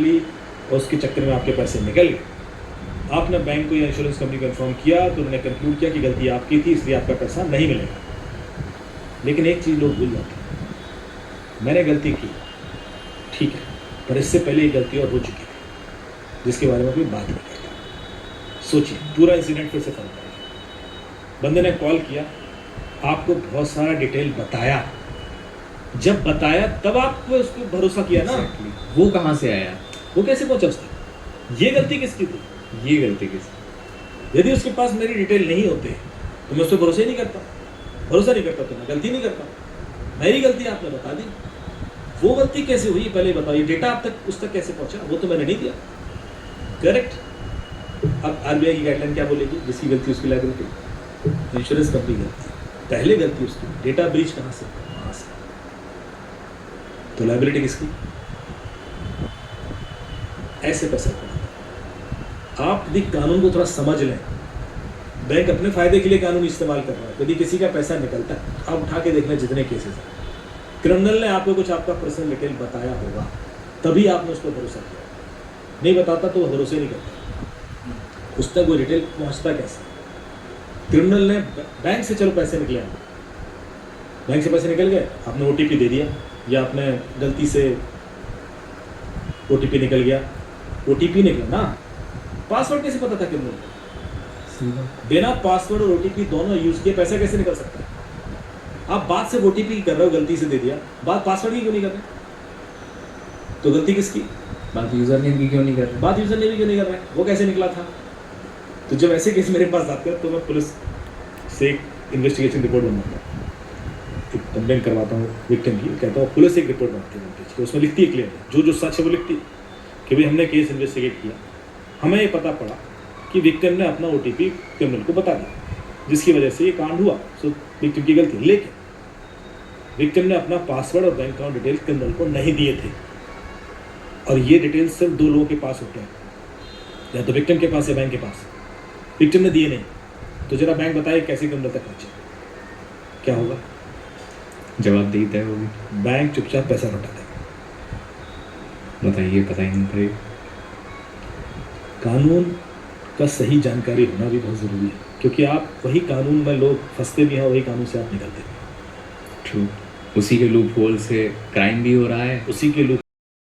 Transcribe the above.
और उसके चक्कर में आपके पैसे निकल गए। आपने बैंक को या इंश्योरेंस कंपनी को इन्फॉर्म किया तो उन्होंने कंक्लूड किया कि गलती आपकी थी, इसलिए आपका पैसा नहीं मिलेगा। लेकिन एक चीज़ लोग भूल जाते हैं, मैंने गलती की, ठीक है, पर इससे पहले एक गलती और हो चुकी थी जिसके बारे में कोई बात नहीं करता। सोचिए, पूरा इंसिडेंट फिर से फॉलो करें। बंदे ने कॉल किया, आपको बहुत सारा डिटेल बताया, जब बताया तब आपको उसको भरोसा किया ना। वो कहाँ से आया? वो कैसे पहुंचा उस तक? ये गलती किसकी थी? ये गलती किसकी? यदि उसके पास मेरी डिटेल नहीं होते तो मैं उस पर भरोसा ही नहीं करता। भरोसा नहीं करता तो मैं गलती नहीं करता। मेरी गलती आपने बता दी, वो गलती कैसे हुई पहले बताइए। डेटा आप तक उस तक कैसे पहुंचा? वो तो मैंने नहीं दिया। करेक्ट। अब आरबीआई की गाइडलाइन क्या बोलेगी? जिसकी गलती उसकी लायबिलिटी। इंश्योरेंस कंपनी गलती, पहले गलती उसकी, डेटा ब्रीच कहाँ से? वहां से। तो लायबिलिटी किसकी? ऐसे पैसा कमाता। आप यदि कानून को थोड़ा समझ लें, बैंक अपने फायदे के लिए कानून इस्तेमाल कर रहा है। यदि किसी का पैसा निकलता है, आप उठा के देख लें जितने केसेस हैं, क्रिमिनल ने आपको कुछ आपका पर्सनल डिटेल बताया होगा, तभी आपने उस पर भरोसा किया। नहीं बताता तो वो भरोसे नहीं करता। उस तक वो डिटेल पहुंचता कैसे? क्रिमिनल ने बैंक से, चलो पैसे निकले, बैंक से पैसे निकल गए, आपने ओटीपी दे दिया, या आपने गलती से ओटीपी निकल गया। ओटीपी निकला ना, पासवर्ड कैसे पता था क्रिमिनल को? बिना पासवर्ड और ओटीपी दोनों यूज किए पैसा कैसे निकल सकता है? आप बात से ओटीपी कर रहे हो, गलती से दे दिया, बात पासवर्ड की क्यों नहीं कर रहे? तो गलती किसकी? बात यूजर नेम की क्यों नहीं कर रहे? बात यूजर नेम की क्यों नहीं कर रहे? वो कैसे निकला था? तो जब ऐसे केस मेरे पास आते हैं तो मैं पुलिस से एक इन्वेस्टिगेशन रिपोर्ट बनवाता हूँ, एक कंप्लेंट करवाता हूँ विक्टिम की, कहता हूँ पुलिस एक रिपोर्ट बनाती है, उसमें लिखती है क्लियर, जो सच है वो लिखती है कि भाई हमने केस इन्वेस्टिगेट किया, हमें ये पता पड़ा कि विक्टिम ने अपना ओटीपी क्रिमिनल को बता दिया, जिसकी वजह से ये कांड हुआ। सो विक्टिम की गलती, लेकिन विक्टिम ने अपना पासवर्ड और बैंक अकाउंट डिटेल क्रिमिनल को नहीं दिए थे, और ये डिटेल सिर्फ दो लोगों के पास होते हैं, या तो विक्टिम के पास या बैंक के पास। विक्टिम ने दिए नहीं, तो जरा बैंक बताए कैसे क्रिमिनल तक पहुंचे? क्या होगा? जवाबदेही तय होगी, बैंक चुपचाप पैसा लौटा देगा। बताइए, पता ही नहीं पड़ेगा। कानून का सही जानकारी होना भी बहुत ज़रूरी है, क्योंकि आप वही कानून में लोग फंसते भी हैं, वही कानून से आप निकलते भी हैं। ट्रू, उसी के लूप होल से क्राइम भी हो रहा है, उसी के लूप